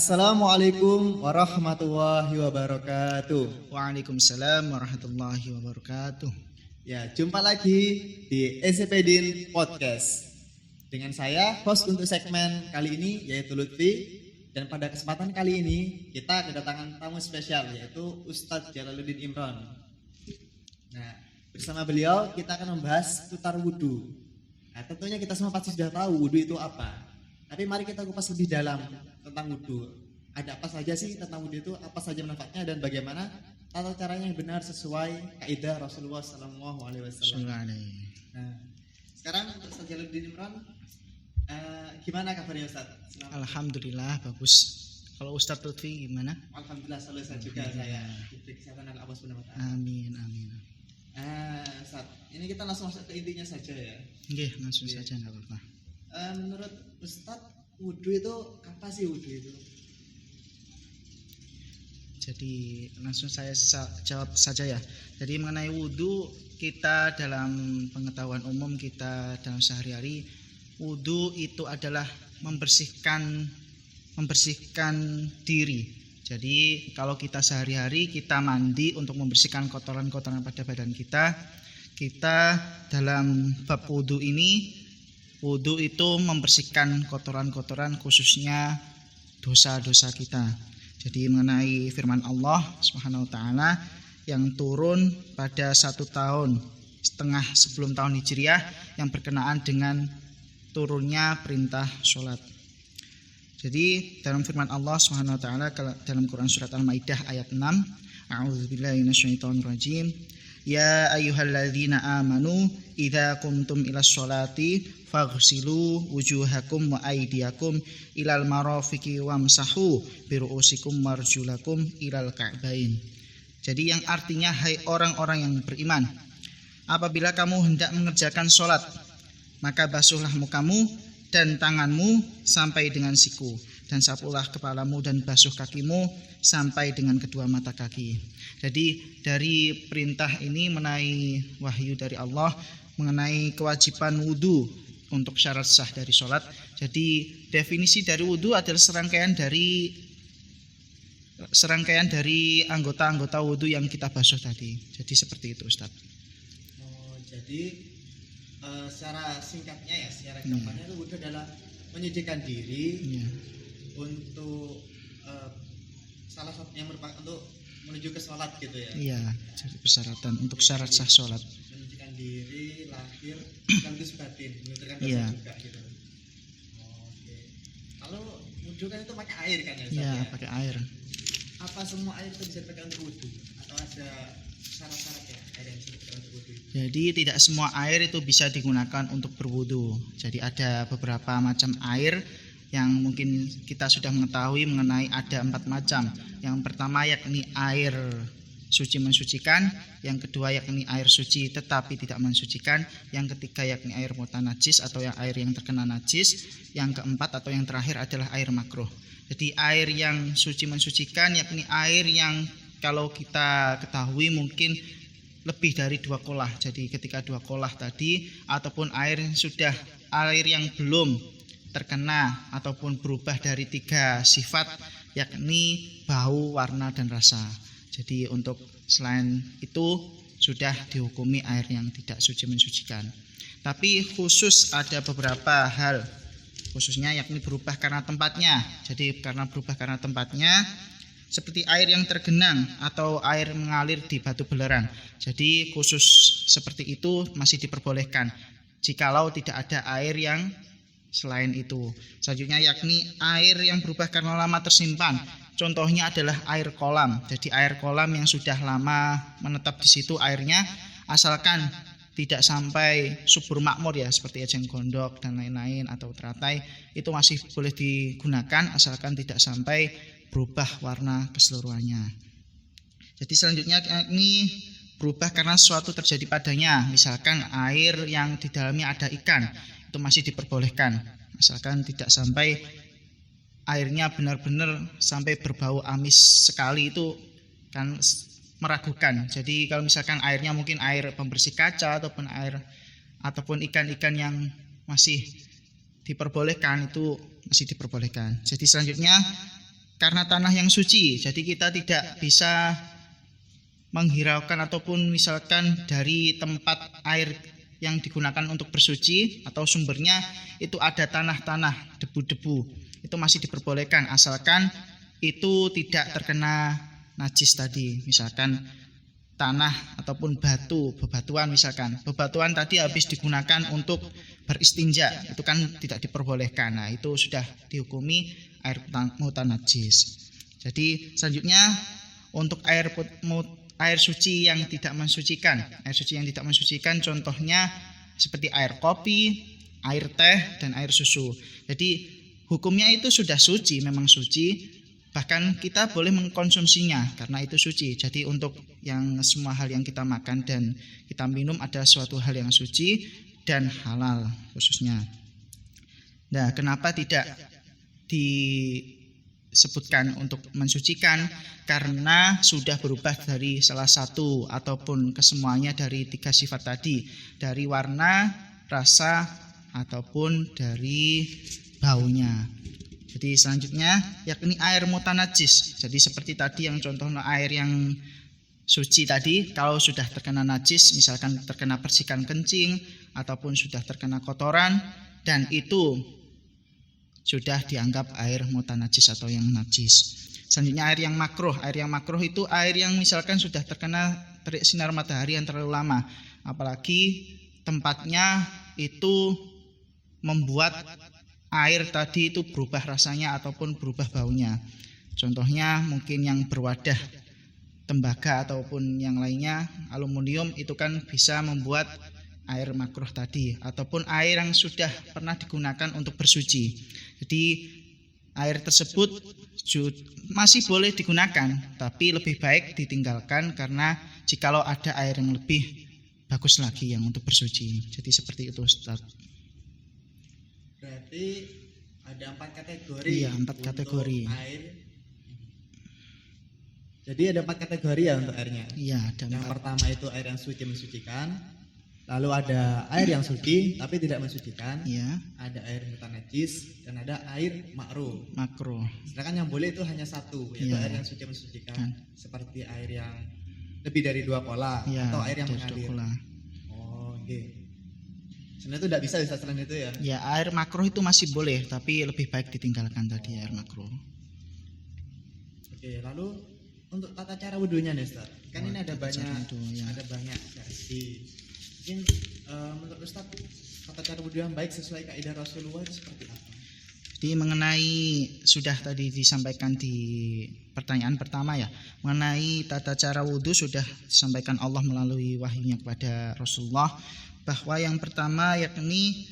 Assalamualaikum warahmatullahi wabarakatuh. Waalaikumsalam warahmatullahi wabarakatuh. Ya, jumpa lagi di SCPDIN Podcast. Dengan saya, host untuk segmen kali ini yaitu Lutfi. Dan pada kesempatan kali ini kita kedatangan tamu spesial yaitu Ustadz Jalaluddin Imron. Nah, bersama beliau kita akan membahas seputar wudhu. Nah, tentunya kita semua pasti sudah tahu wudhu itu apa. Tapi mari kita kupas lebih dalam tentang wudhu. Ada apa saja sih tentang wudhu itu, apa saja manfaatnya dan bagaimana tata caranya yang benar sesuai kaidah Rasulullah SAW. Nah, sekarang untuk Ustadz Jalaluddin Imron, gimana kabarnya Ustadz? Alhamdulillah bagus. Kalau Ustadz Lutfi gimana? Alhamdulillah selalu sehat juga saya. Diberi kesehatan oleh Allah Subhanahu wa taala. Amin. Ustadz, ini kita langsung masuk ke intinya saja ya. Oke, langsung saja enggak apa-apa. Menurut Ustadz, wudhu itu apa sih wudhu itu? Jadi langsung saya jawab saja ya. Jadi mengenai wudhu, kita dalam pengetahuan umum kita dalam sehari-hari, wudhu itu adalah membersihkan diri. Jadi kalau kita sehari-hari kita mandi untuk membersihkan kotoran-kotoran pada badan kita, dalam bab wudhu ini, wudhu itu membersihkan kotoran-kotoran khususnya dosa-dosa kita. Jadi mengenai firman Allah Subhanahu wa taala yang turun pada 1 tahun setengah sebelum tahun Hijriah yang berkenaan dengan turunnya perintah sholat. Jadi dalam firman Allah Subhanahu wa taala dalam Quran surat Al-Maidah ayat 6, A'udzubillahi minasyaitonirrajim. Ya ayyuhalladzina amanu idza qumtum ilas sholati faghsilu wujuhakum wa aydiyakum ilal marafiqi wamsahu biru'usikum warjulakum ilal ka'bain. Jadi yang artinya, hai orang-orang yang beriman, apabila kamu hendak mengerjakan sholat, maka basuhlah mukamu dan tanganmu sampai dengan siku, dan sapulah kepalamu dan basuh kakimu sampai dengan kedua mata kaki. Jadi dari perintah ini mengenai wahyu dari Allah mengenai kewajiban wudhu untuk syarat sah dari sholat. Jadi definisi dari wudhu adalah serangkaian dari anggota-anggota wudhu yang kita basuh tadi. Jadi seperti itu, Ustaz. Jadi secara singkatnya ya, secara gampangnya itu wudhu adalah menyucikan diri untuk salah satunya merupakan untuk menuju ke sholat gitu ya. Iya, jadi persyaratan untuk syarat sah sholat. Menyucikan diri, lahir, sekaligus batin, menuturkan dosa juga gitu. Oke. Kalau wudhu kan itu pakai air kan ya? Iya, pakai air. Apa semua air itu bisa dipakai untuk wudhu? Atau ada syarat-syarat ya air yang bisa dipakai untuk wudhu? Jadi tidak semua air itu bisa digunakan untuk berwudhu. Jadi ada beberapa macam air yang mungkin kita sudah mengetahui mengenai ada 4 macam. Yang pertama yakni air suci mensucikan, yang kedua yakni air suci tetapi tidak mensucikan, yang ketiga yakni air mutanajis atau air yang terkena najis, yang keempat atau yang terakhir adalah air makruh. Jadi air yang suci mensucikan yakni air yang kalau kita ketahui mungkin lebih dari 2 kolah. Jadi ketika 2 kolah tadi ataupun air yang belum terkena ataupun berubah dari 3 sifat yakni bau, warna dan rasa. Jadi untuk selain itu sudah dihukumi air yang tidak suci mensucikan. Tapi khusus ada beberapa hal khususnya yakni berubah karena tempatnya. Jadi karena berubah karena tempatnya seperti air yang tergenang atau air mengalir di batu belerang. Jadi khusus seperti itu masih diperbolehkan jikalau tidak ada air yang selain itu. Selanjutnya yakni air yang berubah karena lama tersimpan. Contohnya adalah air kolam. Jadi air kolam yang sudah lama menetap di situ airnya, asalkan tidak sampai subur makmur ya, seperti ejeng gondok dan lain-lain atau teratai, itu masih boleh digunakan asalkan tidak sampai berubah warna keseluruhannya. Jadi selanjutnya yakni berubah karena sesuatu terjadi padanya. Misalkan air yang di dalamnya ada ikan, itu masih diperbolehkan asalkan tidak sampai airnya benar-benar sampai berbau amis sekali, itu kan meragukan. Jadi kalau misalkan airnya mungkin air pembersih kaca ataupun ikan-ikan yang masih diperbolehkan, itu masih diperbolehkan. Jadi selanjutnya karena tanah yang suci, jadi kita tidak bisa menghiraukan ataupun misalkan dari tempat air yang digunakan untuk bersuci atau sumbernya itu ada tanah-tanah, debu-debu, itu masih diperbolehkan asalkan itu tidak terkena najis tadi. Misalkan tanah ataupun bebatuan, misalkan bebatuan tadi habis digunakan untuk beristinja, itu kan tidak diperbolehkan. Nah, itu sudah dihukumi air mutan najis. Jadi selanjutnya untuk air suci yang tidak mensucikan. Air suci yang tidak mensucikan contohnya seperti air kopi, air teh, dan air susu. Jadi hukumnya itu sudah suci, memang suci. Bahkan kita boleh mengkonsumsinya karena itu suci. Jadi untuk yang semua hal yang kita makan dan kita minum ada suatu hal yang suci dan halal khususnya. Nah, kenapa tidak disebutkan untuk mensucikan? Karena sudah berubah dari salah satu ataupun kesemuanya dari 3 sifat tadi, dari warna, rasa, ataupun dari baunya. Jadi selanjutnya yakni air mutanajis. Jadi seperti tadi yang contohnya air yang suci tadi, kalau sudah terkena najis, misalkan terkena percikan kencing ataupun sudah terkena kotoran, dan itu sudah dianggap air mutanajis atau yang najis. Selanjutnya air yang makruh. Air yang makruh itu air yang misalkan sudah terkena terik sinar matahari yang terlalu lama, apalagi tempatnya itu membuat air tadi itu berubah rasanya ataupun berubah baunya. Contohnya mungkin yang berwadah tembaga ataupun yang lainnya, aluminium, itu kan bisa membuat air makruh tadi, ataupun air yang sudah pernah digunakan untuk bersuci. Jadi air tersebut masih boleh digunakan, tapi lebih baik ditinggalkan karena jikalau ada air yang lebih bagus lagi yang untuk bersuci. Jadi seperti itu, Ustaz. Berarti ada 4 kategori. Iya, 4 kategori air. Jadi ada 4 kategori ya untuk airnya. Iya, ada 4. Yang pertama itu air yang suci mensucikan. Lalu ada air yang suci tapi tidak mensucikan. Iya. Ada air mutanajis dan ada air makruh. Sedangkan yang boleh itu hanya satu, yaitu iya, air yang suci mensucikan. Seperti air yang lebih dari 2 pola, iya, atau air yang mengalir. Oh, oke. Sebenarnya itu tidak bisa selain itu ya. Ya, air makruh itu masih boleh, tapi lebih baik ditinggalkan tadi air makruh. Oke, lalu untuk tata cara wudunya nih, Ustaz. Kan ini ada banyak ya. Ada banyak versi. Mungkin menurut Ustaz tata cara wudu yang baik sesuai kaidah Rasulullah itu seperti apa? Jadi mengenai sudah tadi disampaikan di pertanyaan pertama ya, mengenai tata cara wudu sudah disampaikan Allah melalui wahyunya kepada Rasulullah, bahwa yang pertama yakni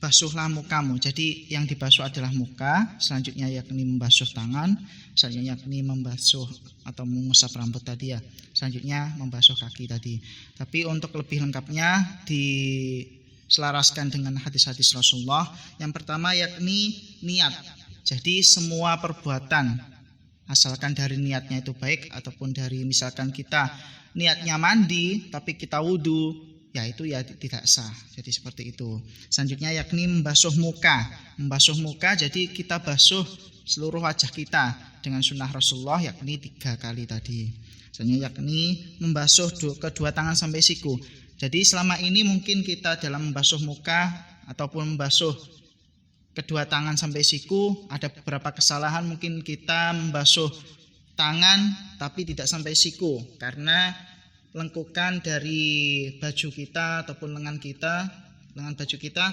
basuhlah mukamu. Jadi yang dibasuh adalah muka, selanjutnya yakni membasuh tangan, selanjutnya yakni membasuh atau mengusap rambut tadi ya, selanjutnya membasuh kaki tadi. Tapi untuk lebih lengkapnya diselaraskan dengan hadis-hadis Rasulullah. Yang pertama yakni niat. Jadi semua perbuatan asalkan dari niatnya itu baik, ataupun dari misalkan kita niatnya mandi tapi kita wudu, ya itu ya tidak sah. Jadi seperti itu. Selanjutnya yakni membasuh muka. Membasuh muka jadi kita basuh seluruh wajah kita dengan sunnah Rasulullah yakni 3 kali tadi. Selanjutnya yakni membasuh kedua tangan sampai siku. Jadi selama ini mungkin kita dalam membasuh muka ataupun membasuh kedua tangan sampai siku ada beberapa kesalahan. Mungkin kita membasuh tangan tapi tidak sampai siku karena lengkukan dari baju kita ataupun lengan baju kita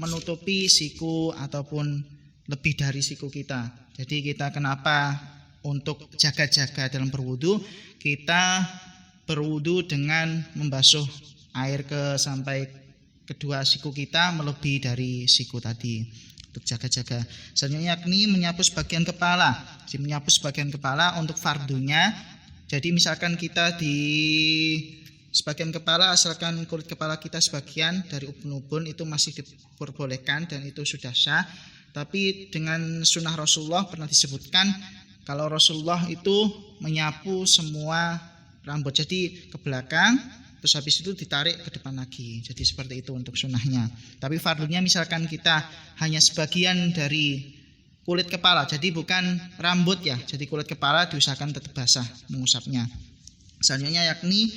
menutupi siku ataupun lebih dari siku kita. Jadi kita kenapa untuk jaga-jaga dalam berwudu, kita berwudu dengan membasuh air sampai kedua siku kita melebihi dari siku tadi, untuk jaga-jaga. Selanjutnya yakni menyapu sebagian kepala. Jadi menyapu sebagian kepala untuk fardunya. Jadi misalkan kita di sebagian kepala, asalkan kulit kepala kita sebagian dari ubun-ubun itu masih diperbolehkan dan itu sudah sah. Tapi dengan sunnah Rasulullah pernah disebutkan kalau Rasulullah itu menyapu semua rambut, jadi ke belakang terus habis itu ditarik ke depan lagi. Jadi seperti itu untuk sunnahnya. Tapi fardunya misalkan kita hanya sebagian dari kulit kepala. Jadi bukan rambut ya. Jadi kulit kepala diusahakan tetap basah mengusapnya. Selanjutnya yakni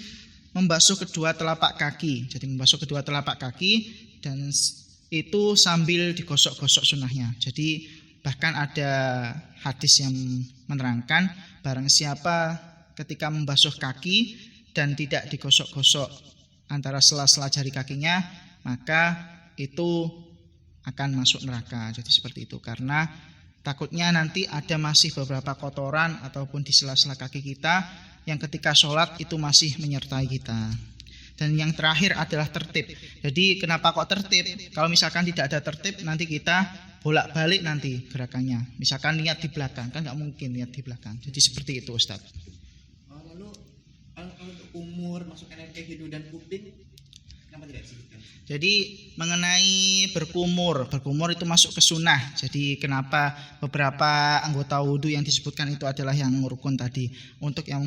membasuh kedua telapak kaki. Jadi membasuh kedua telapak kaki dan itu sambil digosok-gosok sunnahnya. Jadi bahkan ada hadis yang menerangkan barang siapa ketika membasuh kaki dan tidak digosok-gosok antara sela-sela jari kakinya, maka itu akan masuk neraka. Jadi seperti itu, karena takutnya nanti ada masih beberapa kotoran ataupun di sela-sela kaki kita yang ketika sholat itu masih menyertai kita. Dan yang terakhir adalah tertib. Jadi kenapa kok tertib? Kalau misalkan tidak ada tertib, nanti kita bolak-balik nanti gerakannya. Misalkan niat di belakang, kan nggak mungkin niat di belakang. Jadi seperti itu, Ustaz. Lalu kalau untuk umur masukkan air ke hidung dan kuping, kenapa tidak disebutkan? Jadi mengenai berkumur itu masuk ke sunnah. Jadi kenapa beberapa anggota wudhu yang disebutkan itu adalah yang rukun tadi. Untuk yang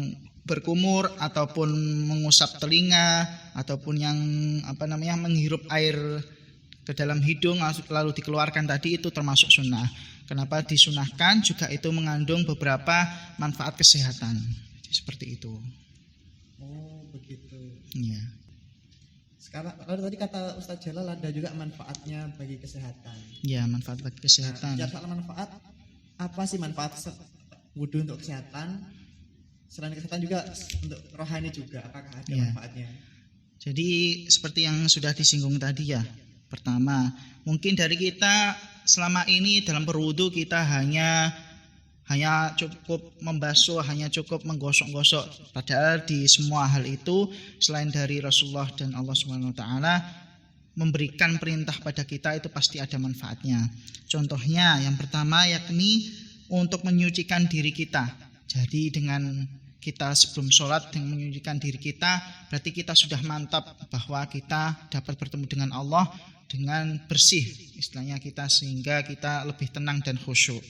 berkumur ataupun mengusap telinga ataupun yang menghirup air ke dalam hidung lalu dikeluarkan tadi itu termasuk sunnah. Kenapa disunahkan? Juga itu mengandung beberapa manfaat kesehatan. Seperti itu. Oh begitu. Iya. Sekarang tadi kata Ustadz Jalal ada juga manfaatnya bagi kesehatan. Ya, manfaat bagi kesehatan. Nah, soal manfaat, apa sih manfaat wudhu untuk kesehatan? Selain kesehatan juga untuk rohani juga, apakah ada manfaatnya? Jadi seperti yang sudah disinggung tadi ya. Pertama, mungkin dari kita selama ini dalam berwudu kita hanya cukup membasuh, hanya cukup menggosok-gosok. Padahal di semua hal itu selain dari Rasulullah dan Allah Subhanahu wa taala memberikan perintah pada kita itu pasti ada manfaatnya. Contohnya yang pertama yakni untuk menyucikan diri kita. Jadi dengan kita sebelum sholat dengan menyucikan diri kita, berarti kita sudah mantap bahwa kita dapat bertemu dengan Allah dengan bersih istilahnya kita, sehingga kita lebih tenang dan khusyuk.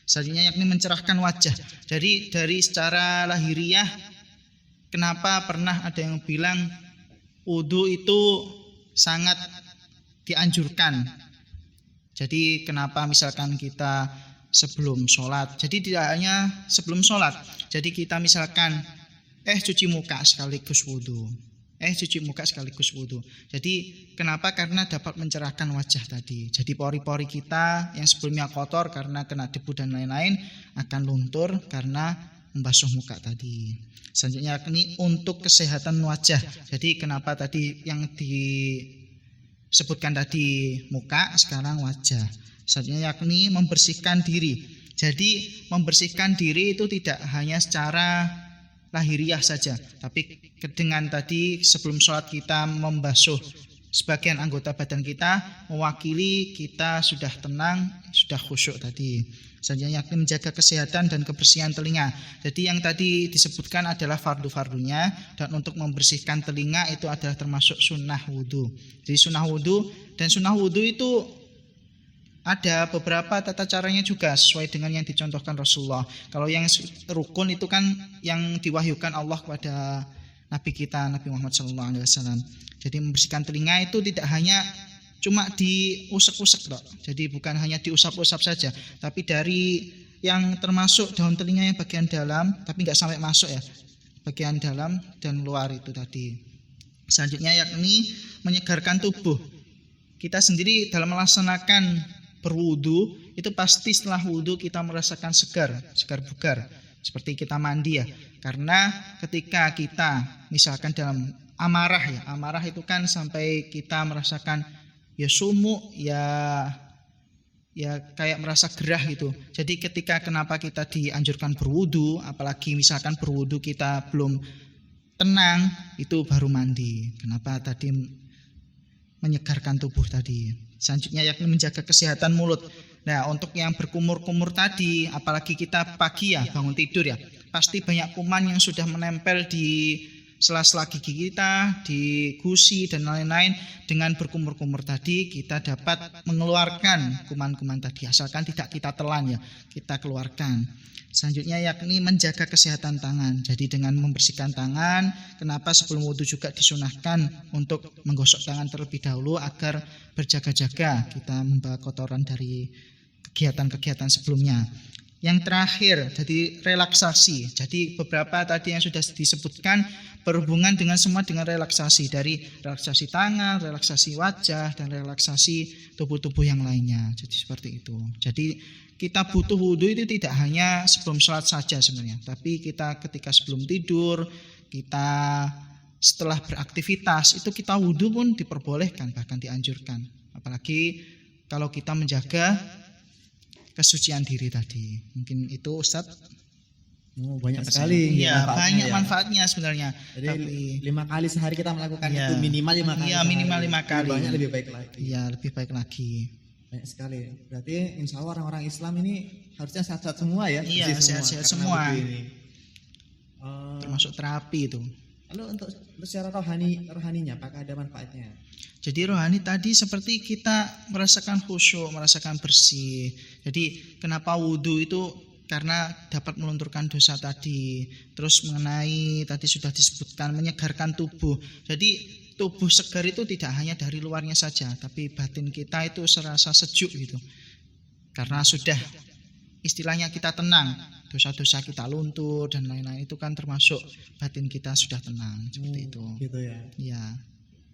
Selanjutnya yakni mencerahkan wajah. Jadi dari secara lahiriah, kenapa pernah ada yang bilang wudu itu sangat dianjurkan. Jadi kenapa misalkan kita sebelum sholat, jadi tidak hanya sebelum sholat, jadi kita misalkan cuci muka sekaligus wudu, cuci muka sekaligus wudu. Jadi kenapa? Karena dapat mencerahkan wajah tadi. Jadi pori-pori kita yang sebelumnya kotor karena kena debu dan lain-lain akan luntur karena membasuh muka tadi. Selanjutnya ini untuk kesehatan wajah. Jadi kenapa tadi yang disebutkan tadi muka, sekarang wajah. Selanjutnya yakni membersihkan diri. Jadi membersihkan diri itu tidak hanya secara lahiriah saja, tapi dengan tadi sebelum sholat kita membasuh sebagian anggota badan kita, mewakili kita sudah tenang, sudah khusyuk tadi. Selanjutnya yakni menjaga kesehatan dan kebersihan telinga. Jadi yang tadi disebutkan adalah fardu-fardunya, dan untuk membersihkan telinga itu adalah termasuk sunnah wudhu. Jadi sunnah wudhu, dan sunnah wudhu itu ada beberapa tata caranya juga sesuai dengan yang dicontohkan Rasulullah. Kalau yang rukun itu kan yang diwahyukan Allah kepada Nabi kita, Nabi Muhammad SAW. Jadi membersihkan telinga itu tidak hanya cuma diusap-usap, jadi bukan hanya diusap-usap saja, tapi dari yang termasuk daun telinga yang bagian dalam, tapi nggak sampai masuk ya, bagian dalam dan luar itu tadi. Selanjutnya yakni menyegarkan tubuh. Kita sendiri dalam melaksanakan berwudu itu pasti setelah wudu kita merasakan segar bugar, seperti kita mandi ya. Karena ketika kita misalkan dalam amarah itu kan sampai kita merasakan ya sumuk, ya kayak merasa gerah gitu. Jadi ketika kenapa kita dianjurkan berwudu, apalagi misalkan berwudu kita belum tenang, itu baru mandi. Kenapa tadi menyegarkan tubuh tadi. Selanjutnya yakni menjaga kesehatan mulut. Nah, untuk yang berkumur-kumur tadi, apalagi kita pagi ya, bangun tidur ya, pasti banyak kuman yang sudah menempel di sela-sela gigi kita, di gusi dan lain-lain. Dengan berkumur-kumur tadi kita dapat mengeluarkan kuman-kuman tadi, asalkan tidak kita telan ya, kita keluarkan. Selanjutnya yakni menjaga kesehatan tangan. Jadi dengan membersihkan tangan, kenapa sebelum wudu juga disunahkan untuk menggosok tangan terlebih dahulu agar berjaga-jaga kita membawa kotoran dari kegiatan-kegiatan sebelumnya. Yang terakhir, jadi relaksasi. Jadi beberapa tadi yang sudah disebutkan berhubungan dengan semua dengan relaksasi, dari relaksasi tangan, relaksasi wajah, dan relaksasi tubuh-tubuh yang lainnya. Jadi seperti itu. Jadi kita butuh wudhu itu tidak hanya sebelum sholat saja sebenarnya, tapi kita ketika sebelum tidur, kita setelah beraktivitas itu kita wudhu pun diperbolehkan, bahkan dianjurkan. Apalagi kalau kita menjaga kesucian diri tadi. Mungkin itu Ustadz. Banyak sekali. Iya, banyak manfaatnya sebenarnya. Jadi Tapi 5 kali sehari kita melakukan iya, itu minimal 5 kali. Iya, minimal 5 kali. Lebih banyak lebih baik lagi. Iya, lebih baik lagi. Banyak sekali. Berarti insya Allah orang-orang Islam ini harusnya sehat-sehat semua ya. Iya, bersih sehat-sehat karena semua. wudhu ini. Termasuk terapi itu. Lalu untuk secara rohaninya apakah ada manfaatnya? Jadi rohani tadi seperti kita merasakan khusyuk, merasakan bersih. Jadi kenapa wudhu itu karena dapat melunturkan dosa tadi. Terus mengenai tadi sudah disebutkan menyegarkan tubuh. Jadi tubuh segar itu tidak hanya dari luarnya saja, tapi batin kita itu serasa sejuk gitu. Karena sudah istilahnya kita tenang, dosa-dosa kita luntur dan lain-lain, itu kan termasuk batin kita sudah tenang seperti itu. Gitu ya. Iya.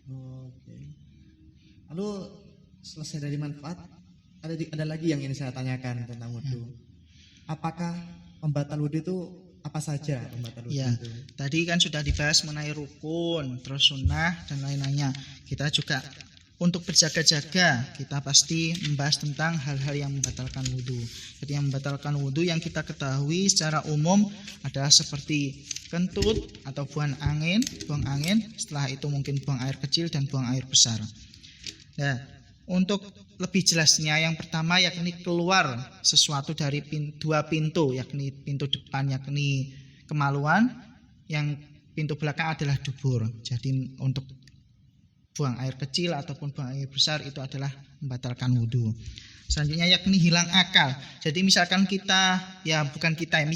Oke. Lalu selesai dari manfaat, ada lagi yang ingin saya tanyakan tentang wudhu. Apakah pembatal wudhu itu apa saja pembatal wudhu Ya, itu? tadi kan sudah dibahas mengenai rukun, terus sunnah dan lain-lainnya. Kita juga untuk berjaga-jaga kita pasti membahas tentang hal-hal yang membatalkan wudhu. Jadi yang membatalkan wudhu yang kita ketahui secara umum adalah seperti kentut atau buang angin. Setelah itu mungkin buang air kecil dan buang air besar. Nah, untuk lebih jelasnya yang pertama yakni keluar sesuatu dari dua pintu, yakni pintu depan yakni kemaluan, yang pintu belakang adalah dubur. Jadi untuk buang air kecil ataupun buang air besar itu adalah membatalkan wudhu. Selanjutnya yakni hilang akal. Jadi misalkan kita, ya bukan kita ya,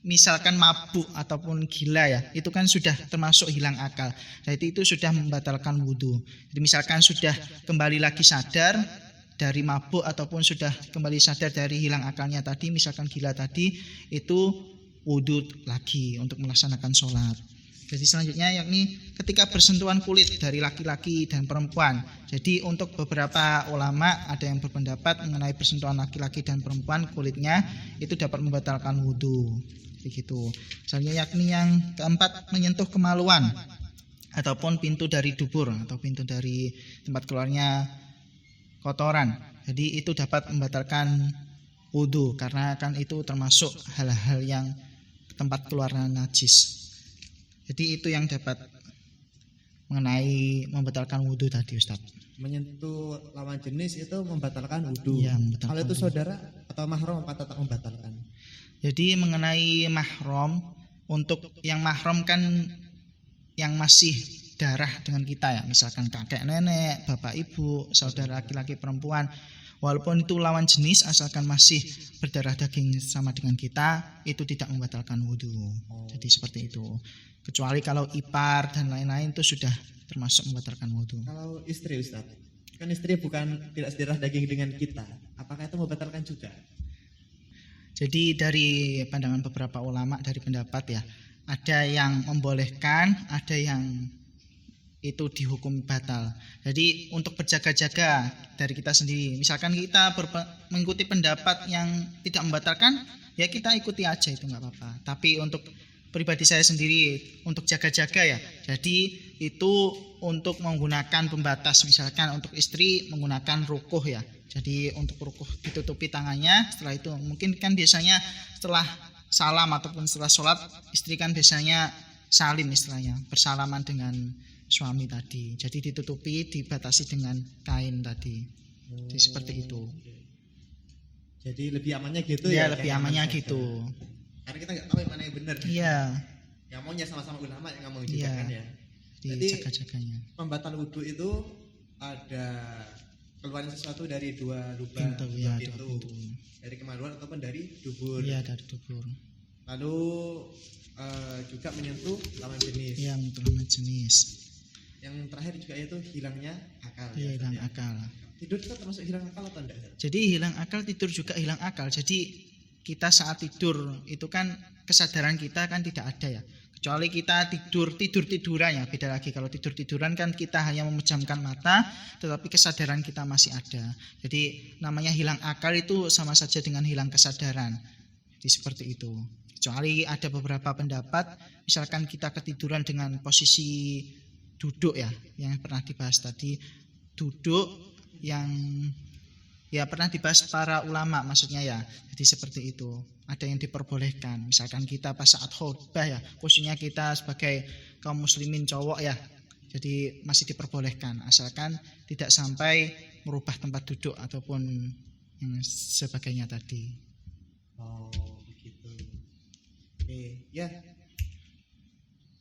misalkan mabuk ataupun gila ya, itu kan sudah termasuk hilang akal. Jadi itu sudah membatalkan wudhu. Jadi misalkan sudah kembali lagi sadar dari mabuk ataupun sudah kembali sadar dari hilang akalnya tadi, misalkan gila tadi, itu wudhu lagi untuk melaksanakan sholat. Jadi selanjutnya yakni ketika bersentuhan kulit dari laki-laki dan perempuan. Jadi untuk beberapa ulama ada yang berpendapat mengenai bersentuhan laki-laki dan perempuan kulitnya itu dapat membatalkan wudhu. Begitu. Selanjutnya yakni yang keempat menyentuh kemaluan ataupun pintu dari dubur atau pintu dari tempat keluarnya kotoran. Jadi itu dapat membatalkan wudhu karena kan itu termasuk hal-hal yang tempat keluarnya najis. Jadi itu yang dapat mengenai membatalkan wudhu tadi Ustaz. Menyentuh lawan jenis itu membatalkan wudhu. Ya, membatalkan kalau itu wudhu. saudara atau mahram apa tetap membatalkan? Jadi mengenai mahram, untuk yang mahram kan yang masih darah dengan kita ya, misalkan kakek nenek, bapak ibu, saudara laki-laki perempuan, walaupun itu lawan jenis asalkan masih berdarah daging sama dengan kita, itu tidak membatalkan wudhu. Jadi seperti itu. Kecuali kalau ipar dan lain-lain itu sudah termasuk membatalkan wudhu. Kalau istri Ustaz, kan istri bukan tidak sedarah daging dengan kita, apakah itu membatalkan juga? Jadi dari pandangan beberapa ulama dari pendapat ya, ada yang membolehkan, ada yang itu dihukum batal. Jadi untuk berjaga-jaga dari kita sendiri, misalkan kita mengikuti pendapat yang tidak membatalkan, ya kita ikuti aja, itu nggak apa-apa. Tapi untuk pribadi saya sendiri untuk jaga-jaga ya, jadi itu untuk menggunakan pembatas, misalkan untuk istri menggunakan rukuh ya. Jadi untuk rukuh ditutupi tangannya, setelah itu mungkin kan biasanya setelah salam ataupun setelah sholat istri kan biasanya salim istilahnya, bersalaman dengan suami tadi. Jadi ditutupi, dibatasi dengan kain tadi. Jadi seperti itu. Jadi lebih amannya gitu Ya, ya? lebih amannya gitu. Karena kita nggak tahu yang mana yang benar. Iya. Yang maunya sama-sama ulama yang ngomong juga Iya. kan ya. Jadi jaga-jaganya. Pembatal wudhu itu ada keluarin sesuatu dari dua lubang, Pintu, dua ya, pintu. dua pintu. Dari kemaluan ataupun dari dubur. Iya, dari dubur. Lalu juga menyentuh lawan jenis. Iya, untuk lawan jenis. Yang terakhir juga yaitu hilangnya akal. Iya, ya, hilang ya. akal. Tidur itu termasuk hilang akal atau enggak? Jadi hilang akal, tidur juga hilang akal. Jadi kita saat tidur itu kan kesadaran kita kan tidak ada ya. Kecuali kita tiduran ya, beda lagi. Kalau tiduran kan kita hanya memejamkan mata, tetapi kesadaran kita masih ada. Jadi namanya hilang akal itu sama saja dengan hilang kesadaran. Jadi seperti itu. Kecuali ada beberapa pendapat, misalkan kita ketiduran dengan posisi duduk ya, yang pernah dibahas tadi, duduk yang ya pernah dibahas para ulama maksudnya ya. Jadi seperti itu. Ada yang diperbolehkan. Misalkan kita pas saat khutbah ya, posisinya kita sebagai kaum muslimin cowok ya. Jadi masih diperbolehkan asalkan tidak sampai merubah tempat duduk ataupun yang sebagainya tadi. Oh, begitu. Oke, ya.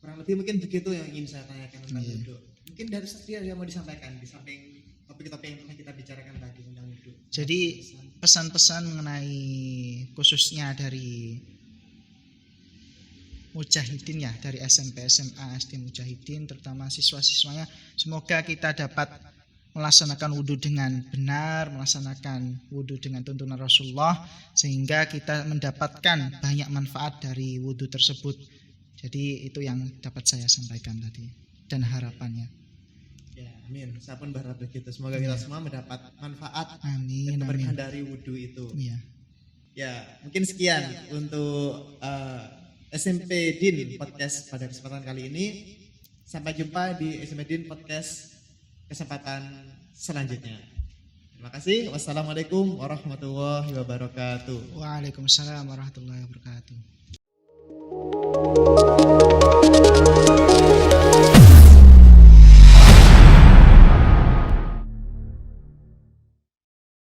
Kurang lebih mungkin begitu yang ingin saya tanyakan tentang wudhu. Mungkin dari Satria yang mau disampaikan di samping topik-topik yang pernah kita bicarakan tadi tentang wudhu. Jadi pesan-pesan mengenai khususnya dari Mujahidin ya, dari SMP, SMA, SD Mujahidin, terutama siswa-siswanya, semoga kita dapat melaksanakan wudhu dengan benar, melaksanakan wudhu dengan tuntunan Rasulullah, sehingga kita mendapatkan banyak manfaat dari wudhu tersebut. Jadi itu yang dapat saya sampaikan tadi dan harapannya. Ya, amin. Saya pun berharap begitu. Semoga kita semua mendapat manfaat Amin, dan keberkahan amin. dari wudhu itu. Iya. Ya, mungkin sekian untuk SMP Din Podcast pada kesempatan kali ini. Sampai jumpa di SMP Din Podcast kesempatan selanjutnya. Terima kasih. Wassalamualaikum warahmatullahi wabarakatuh. Waalaikumsalam warahmatullahi wabarakatuh.